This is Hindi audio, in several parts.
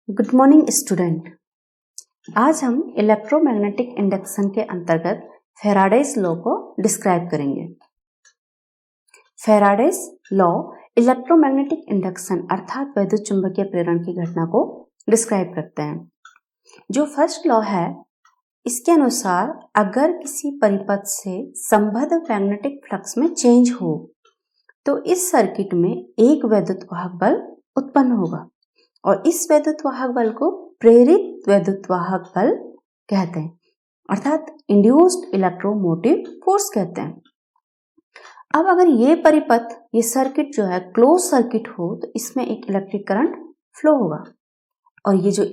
Good morning student. आज हम इलेक्ट्रोमैग्नेटिक इंडक्शन के अंतर्गत फैराडेज लॉ को डिस्क्राइब करेंगे। फैराडेज लॉ इलेक्ट्रोमैग्नेटिक इंडक्शन अर्थात वैद्युत चुंबकीय प्रेरण की घटना को डिस्क्राइब करते हैं। जो फर्स्ट लॉ है, इसके अनुसार अगर किसी परिपथ से संबद्ध मैग्नेटिक फ्लक्स में चेंज हो तो इस सर्किट में एक वैद्युत वाहक बल उत्पन्न होगा और इस वैद्युत वाहक बल को प्रेरित वैद्युत वाहक बल कहते हैं, अर्थात इंड्यूस्ड इलेक्ट्रोमोटिव फोर्स कहते हैं। अब अगर ये परिपथ, ये सर्किट जो है क्लोज सर्किट हो तो इसमें एक इलेक्ट्रिक करंट फ्लो होगा और ये जो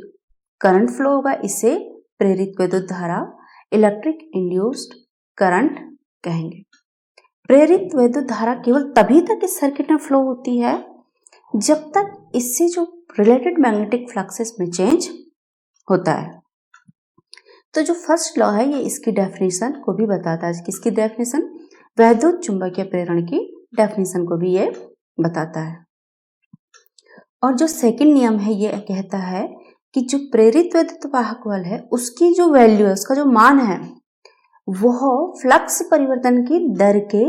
करंट फ्लो होगा इसे प्रेरित वैद्युत धारा, इलेक्ट्रिक इंड्यूस्ड करंट कहेंगे। प्रेरित वैद्युत धारा केवल तभी तक इस सर्किट में फ्लो होती है जब तक इससे जो रिलेटेड मैग्नेटिक फ्लक्सेस में चेंज होता है। तो जो फर्स्ट लॉ है ये इसकी डेफिनेशन को भी बताता है। किसकी डेफिनेशन? वैद्युत चुंबकीय प्रेरण की डेफिनेशन को भी ये बताता है। और जो सेकंड नियम है ये कहता है कि जो प्रेरित वैद्युत वाहक बल है उसकी जो वैल्यू है, उसका जो मान है वह फ्लक्स परिवर्तन की दर के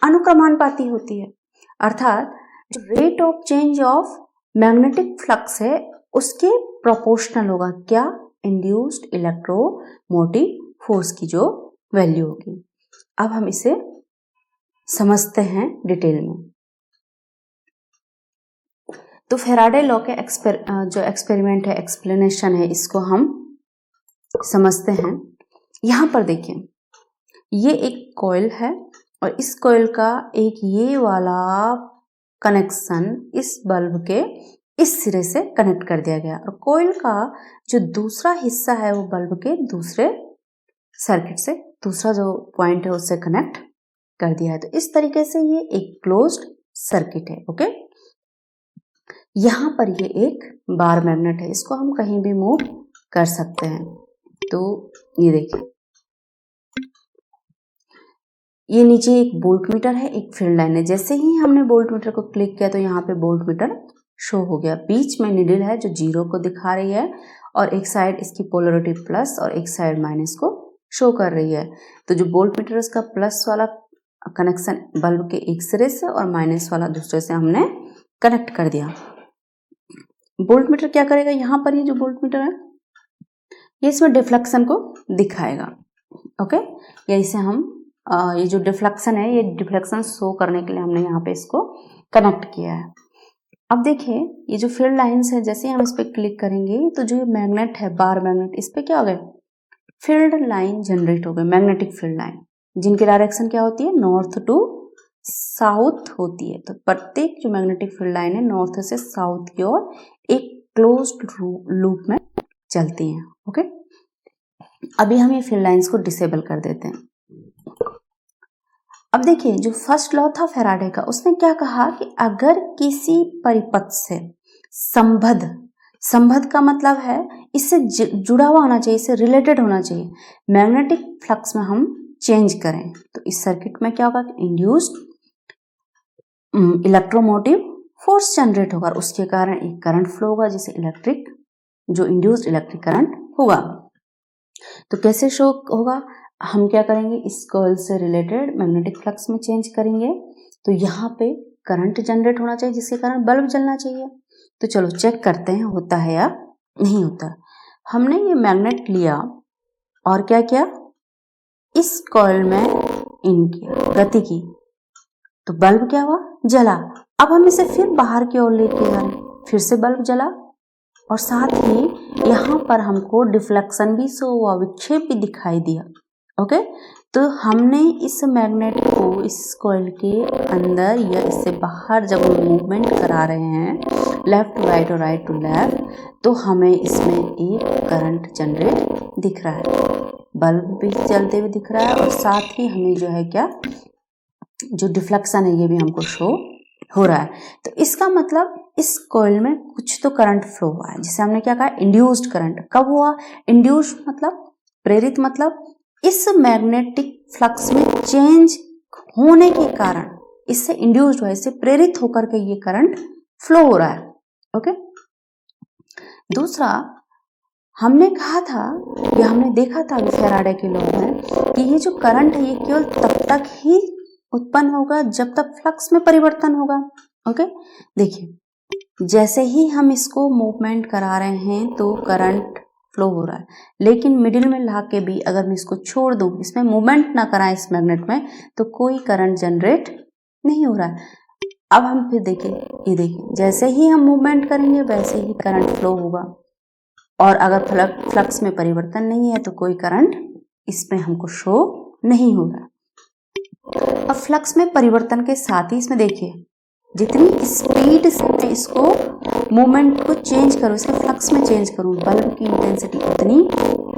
अनुक्रमानुपाती होती है, अर्थात जो rate of change of magnetic flux है उसके प्रोपोर्शनल होगा। क्या? इंड्यूस्ड इलेक्ट्रोमोटिव फोर्स की जो वैल्यू होगी। अब हम इसे समझते हैं डिटेल में। तो फैराडे लॉ के जो एक्सपेरिमेंट है, एक्सप्लेनेशन है, इसको हम समझते हैं। यहां पर देखिए, ये एक कॉइल है और इस कॉइल का एक ये वाला कनेक्शन इस बल्ब के इस सिरे से कनेक्ट कर दिया गया और कॉइल का जो दूसरा हिस्सा है वो बल्ब के दूसरे सर्किट से, दूसरा जो पॉइंट है उससे कनेक्ट कर दिया है। तो इस तरीके से ये एक क्लोज्ड सर्किट है। ओके, यहां पर ये एक बार मैग्नेट है, इसको हम कहीं भी मूव कर सकते हैं। तो ये देखिए, ये नीचे एक वोल्ट मीटर है, एक फील्ड लाइन है। जैसे ही हमने वोल्ट मीटर को क्लिक किया तो यहाँ पे वोल्ट मीटर शो हो गया। बीच में निडल है जो 0 को दिखा रही है और एक साइड इसकी पोलरिटी प्लस और एक साइड माइनस को शो कर रही है। तो जो वोल्ट मीटर उसका प्लस वाला कनेक्शन बल्ब के एक सिरे से और माइनस वाला दूसरे से हमने कनेक्ट कर दिया। वोल्ट मीटर क्या करेगा? यहाँ पर ये जो वोल्ट मीटर है ये इसमें डिफ्लेक्शन को दिखाएगा। ओके, या इसे हम ये जो डिफ्लेक्शन है, ये डिफ्लेक्शन शो करने के लिए हमने यहाँ पे इसको कनेक्ट किया है। अब देखिए, ये जो फील्ड लाइंस है, जैसे हम इस पे क्लिक करेंगे तो जो ये मैग्नेट है, बार मैग्नेट, इस पे क्या हो गए? फील्ड लाइन जनरेट हो गए, मैग्नेटिक फील्ड लाइन, जिनकी डायरेक्शन क्या होती है? नॉर्थ टू साउथ होती है। तो प्रत्येक जो मैग्नेटिक फील्ड लाइन है नॉर्थ से साउथ की ओर एक क्लोज्ड लूप में चलती है। ओके, अभी हम ये फील्ड लाइंस को डिसेबल कर देते हैं। अब देखिए, जो फर्स्ट लॉ था फैराडे का, उसने क्या कहा कि अगर किसी परिपथ से संबद्ध का मतलब है इससे जुड़ा हुआ होना चाहिए, इससे रिलेटेड होना चाहिए, मैग्नेटिक फ्लक्स में हम चेंज करें तो इस सर्किट में क्या होगा? इंड्यूस्ड इलेक्ट्रोमोटिव फोर्स जनरेट होगा और उसके कारण एक करंट फ्लो होगा जिसे इंड्यूस्ड इलेक्ट्रिक करंट होगा। तो कैसे शो होगा? हम क्या करेंगे? इस कॉइल से रिलेटेड मैग्नेटिक फ्लक्स में चेंज करेंगे तो यहाँ पे करंट जनरेट होना चाहिए जिसके कारण बल्ब जलना चाहिए। तो चलो चेक करते हैं होता है या नहीं होता। हमने ये मैग्नेट लिया और क्या किया? इस कॉइल में इन किया, गति की, तो बल्ब क्या हुआ? जला। अब हम इसे फिर बाहर की ओर लेके जा रहे, फिर से बल्ब जला और साथ ही यहाँ पर हमको डिफ्लेक्शन भी शो हुआ, विक्षेप भी दिखाई दिया। ओके, तो हमने इस मैग्नेट को इस कॉइल के अंदर या इससे बाहर जब हम मूवमेंट करा रहे हैं लेफ्ट टू राइट और राइट टू लेफ्ट, तो हमें इसमें एक करंट जनरेट दिख रहा है, बल्ब भी चलते हुए दिख रहा है और साथ ही हमें जो है क्या, जो डिफ्लेक्शन है ये भी हमको शो हो रहा है। तो इसका मतलब इस कॉइल में कुछ तो करंट फ्लो हुआ है, जिसे हमने क्या कहा? Induced current. कब हुआ? इंड्यूस्ड मतलब प्रेरित, मतलब इस मैग्नेटिक फ्लक्स में चेंज होने के कारण इससे इंड्यूस्ड हुआ, इससे प्रेरित होकर के ये करंट फ्लो हो रहा है। ओके, दूसरा, हमने कहा था या हमने देखा था अभी फैराडे के लॉ में कि ये जो करंट है ये केवल तब तक ही उत्पन्न होगा जब तक फ्लक्स में परिवर्तन होगा। ओके, देखिए जैसे ही हम इसको मूवमेंट करा रहे हैं तो करंट फ्लो हो रहा है, लेकिन मिडिल में ला के भी अगर मैं इसको छोड़ दूं, इसमें मूवमेंट ना कराएं इस मैग्नेट में, तो कोई करंट जनरेट नहीं हो रहा है। अब हम फिर देखें, ये देखिए जैसे ही हम मूवमेंट करेंगे वैसे ही करंट फ्लो होगा, और अगर फ्लक्स में परिवर्तन नहीं है तो कोई करंट इसमें हमको शो नहीं हो रहा। अब फ्लक्स में परिवर्तन के साथ ही इसमें देखिए जितनी स्पीड से मैं इसको मूवमेंट को चेंज करूँ, इसके फ्लक्स में चेंज करूँ, बल्ब की इंटेंसिटी उतनी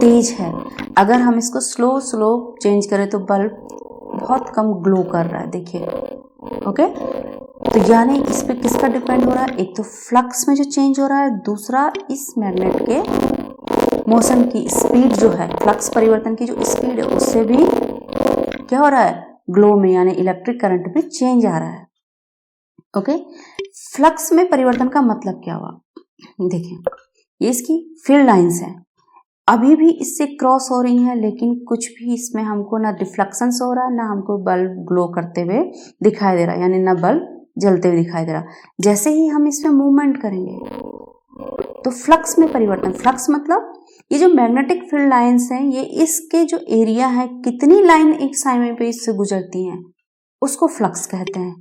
तेज है। अगर हम इसको स्लो स्लो चेंज करें तो बल्ब बहुत कम ग्लो कर रहा है, देखिए। ओके, तो यानी इस पे किसका डिपेंड हो रहा है, एक तो फ्लक्स में जो चेंज हो रहा है, दूसरा इस मैग्नेट के मोशन की स्पीड जो है, फ्लक्स परिवर्तन की जो स्पीड है उससे भी क्या हो रहा है, ग्लो में यानी इलेक्ट्रिक करंट में चेंज आ रहा है। ओके, फ्लक्स में परिवर्तन का मतलब क्या हुआ, देखिए ये इसकी फील्ड लाइंस है, अभी भी इससे क्रॉस हो रही हैं, लेकिन कुछ भी इसमें हमको ना डिफ्लेक्शन हो रहा है, ना हमको बल्ब ग्लो करते हुए दिखाई दे रहा है, यानी ना बल्ब जलते हुए दिखाई दे रहा। जैसे ही हम इसमें मूवमेंट करेंगे तो फ्लक्स में परिवर्तन, फ्लक्स मतलब ये जो मैग्नेटिक फील्ड लाइंस हैं, ये इसके जो एरिया है, कितनी लाइन एक समय पे इससे गुजरती हैं उसको फ्लक्स कहते हैं,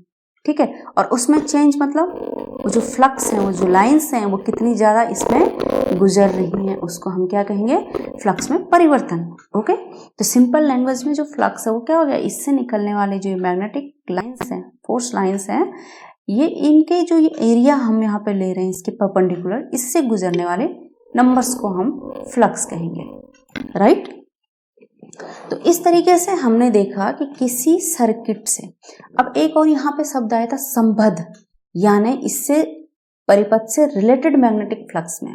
ठीक है। और उसमें चेंज मतलब वो जो फ्लक्स है, वो जो लाइंस हैं, वो कितनी ज़्यादा इसमें गुजर रही हैं, उसको हम क्या कहेंगे, फ्लक्स में परिवर्तन। ओके, तो सिंपल लैंग्वेज में जो फ्लक्स है वो क्या हो गया, इससे निकलने वाले जो मैग्नेटिक लाइंस हैं, फोर्स लाइंस हैं, ये इनके जो ये एरिया हम यहाँ पे ले रहे हैं इसके परपेंडिकुलर, इससे गुजरने वाले नंबर्स को हम फ्लक्स कहेंगे, राइट। तो इस तरीके से हमने देखा कि किसी सर्किट से, अब एक और यहाँ पे शब्द आया था संबद्ध, यानी इससे परिपथ से रिलेटेड मैग्नेटिक फ्लक्स में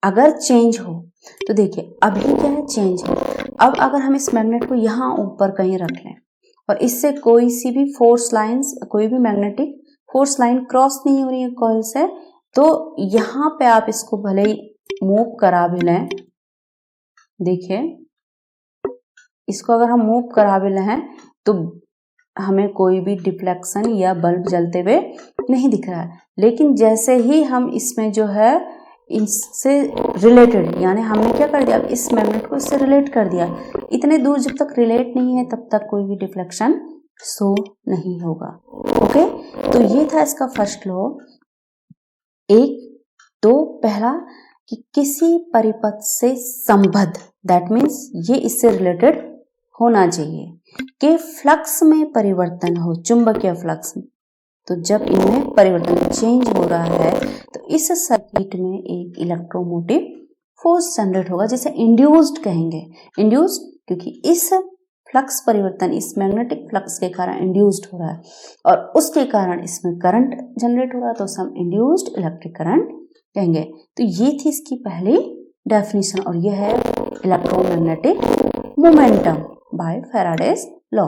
अगर चेंज हो, तो देखिए अभी क्या है, चेंज है। अब अगर हम इस मैग्नेट को यहाँ ऊपर कहीं रख लें और इससे कोई सी भी फोर्स लाइंस, कोई भी मैग्नेटिक फोर्स लाइन क्रॉस नहीं हो रही है कॉइल से, तो यहाँ पे आप इसको भले ही मूव करा भी लें, देखिए इसको अगर हम मूव करा भी लें तो हमें कोई भी डिफ्लेक्शन या बल्ब जलते हुए नहीं दिख रहा है। लेकिन जैसे ही हम इसमें जो है इससे रिलेटेड, यानी हमने क्या कर दिया, अब इस मैग्नेट को इससे रिलेट कर दिया, इतने दूर जब तक रिलेट नहीं है तब तक कोई भी डिफ्लेक्शन शो नहीं होगा। ओके, तो ये था इसका फर्स्ट लॉ। एक तो पहला कि किसी परिपथ से संबद्ध, दैट मीन्स ये इससे रिलेटेड होना चाहिए कि फ्लक्स में परिवर्तन हो, चुंबकीय फ्लक्स में, तो जब इनमें परिवर्तन चेंज हो रहा है तो इस सर्किट में एक इलेक्ट्रोमोटिव फोर्स जनरेट होगा, जिसे इंड्यूस्ड कहेंगे। इंड्यूस्ड क्योंकि इस फ्लक्स परिवर्तन इस मैग्नेटिक फ्लक्स के कारण इंड्यूस्ड हो रहा है और उसके कारण इसमें करंट जनरेट हो रहा है, तो हम इंड्यूस्ड इलेक्ट्रिक करंट कहेंगे। तो ये थी इसकी पहली डेफिनेशन, और यह है electromagnetic momentum by Faraday's law.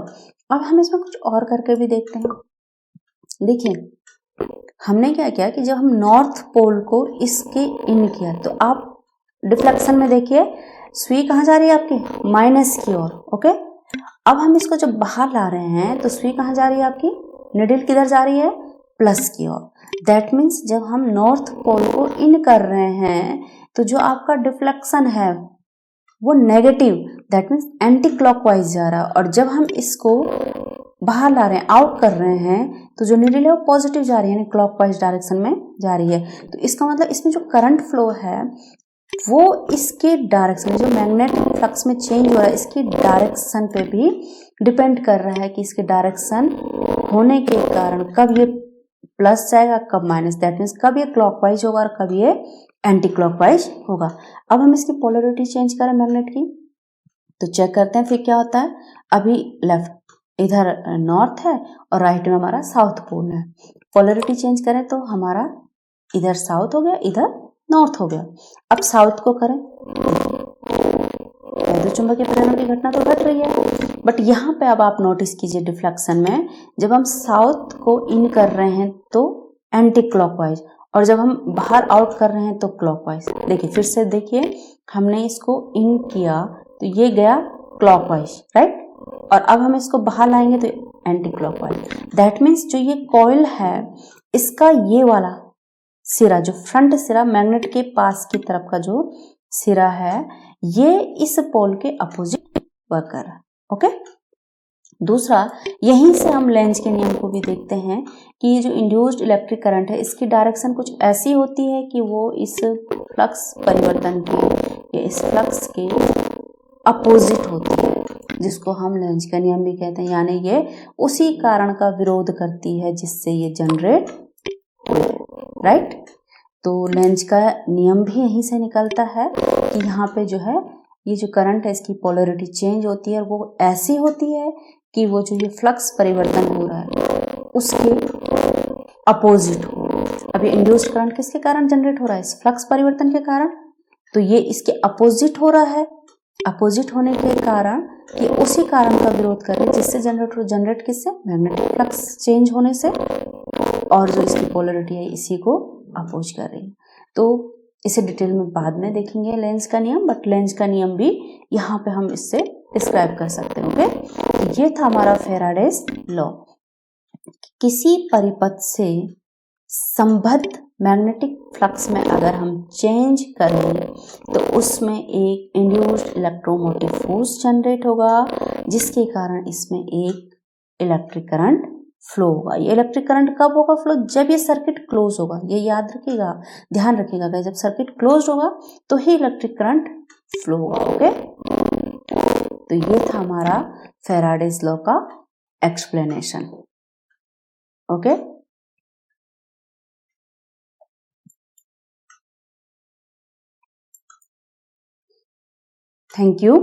अब हम इसमें कुछ और करके भी देखते हैं। देखिए हमने क्या किया कि जब हम नॉर्थ पोल को इसके इन किया, तो आप डिफ्लेक्शन में देखिए सुई कहाँ जा रही है आपकी, माइनस की ओर। ओके, अब हम इसको जब बाहर ला रहे हैं तो सुई कहाँ जा रही है आपकी, निडल किधर जा रही है, प्लस की ओर। दैट मीन्स जब हम नॉर्थ पोल को इन कर रहे हैं तो जो आपका डिफ्लेक्शन है वो negative, that means anti clockwise जा रहा है, और जब हम इसको बाहर ला रहे हैं, आउट कर रहे हैं, तो जो नीडल है वो पॉजिटिव जा रही है, यानी क्लॉकवाइज डायरेक्शन में जा रही है। तो इसका मतलब इसमें जो करंट फ्लो है वो इसके डायरेक्शन, जो मैग्नेटिक फ्लक्स में चेंज हो रहा है इसकी डायरेक्शन पे भी डिपेंड कर रहा है कि इसके डायरेक्शन होने के कारण कब ये प्लस जाएगा, कब माइनस, दैट मीन्स कब ये क्लॉकवाइज होगा और कब ये एंटी क्लॉकवाइज होगा। अब हम इसकी पोलरिटी चेंज करें मैग्नेट की, तो चेक करते हैं फिर क्या होता है। अभी लेफ्ट इधर नॉर्थ है और राइट में हमारा साउथ पोल है, पोलरिटी चेंज करें तो हमारा इधर साउथ हो गया, इधर नॉर्थ हो गया। अब साउथ को करें, चुंबकीय प्रेरण की घटना तो घट रही है, बट यहाँ पे अब आप नोटिस कीजिए डिफ्लेक्शन में जब हम साउथ को इन कर रहे हैं तो एंटी क्लॉकवाइज, और जब हम बाहर आउट कर रहे हैं तो क्लॉकवाइज। देखिए फिर से देखिए, हमने इसको इन किया तो ये गया क्लॉकवाइज, राइट, और अब हम इसको बाहर लाएंगे तो एंटी क्लॉकवाइज। दैट मीन्स जो ये कॉइल है इसका ये वाला सिरा, जो फ्रंट सिरा मैग्नेट के पास की तरफ का जो सिरा है, ये इस पोल के अपोजिट वर्क कर रहा है। ओके, दूसरा, यहीं से हम लेंज के नियम को भी देखते हैं कि ये जो इंड्यूस्ड इलेक्ट्रिक करंट है इसकी डायरेक्शन कुछ ऐसी होती है कि वो इस फ्लक्स परिवर्तन के या इस फ्लक्स के अपोजिट होती है, जिसको हम लेंज का नियम भी कहते हैं। यानी ये उसी कारण का विरोध करती है जिससे ये जनरेट हुई, राइट। तो लेंज का नियम भी यहीं से निकलता है कि यहाँ पे जो है ये जो करंट है इसकी पोलैरिटी चेंज होती है, वो ऐसी होती है कि वो जो ये फ्लक्स परिवर्तन हो रहा है उसके अपोजिट हो। अब ये इंड्यूस्ड करंट किसके कारण जनरेट हो रहा है? इस फ्लक्स परिवर्तन के कारण। तो ये इसके अपोजिट हो रहा है, अपोजिट होने के कारण ये उसी कारण का विरोध कर रहे हैं जिससे जनरेट किससे? मैग्नेटिक फ्लक्स चेंज होने से, और जो इसकी पोलैरिटी है इसी को अपोज कर रही है। तो इसे डिटेल में बाद में देखेंगे लेंज का नियम, बट लेंज का नियम भी यहाँ पे हम इससे डिस्क्राइब कर सकते हैं। ओके, ये था हमारा फैराडेज लॉ। किसी परिपथ से संबद्ध मैग्नेटिक फ्लक्स में अगर हम चेंज करें तो उसमें एक इंड्यूस्ड इलेक्ट्रोमोटिव फोर्स जनरेट होगा, जिसके कारण इसमें एक इलेक्ट्रिक करंट फ्लो होगा। ये इलेक्ट्रिक करंट कब होगा फ्लो? जब ये सर्किट क्लोज होगा। ये याद रखिएगा, ध्यान रखिएगा कि जब सर्किट क्लोज होगा तो ही इलेक्ट्रिक करंट फ्लो होगा। ओके, तो ये था हमारा फैराडेज लॉ का एक्सप्लेनेशन। Okay, thank you.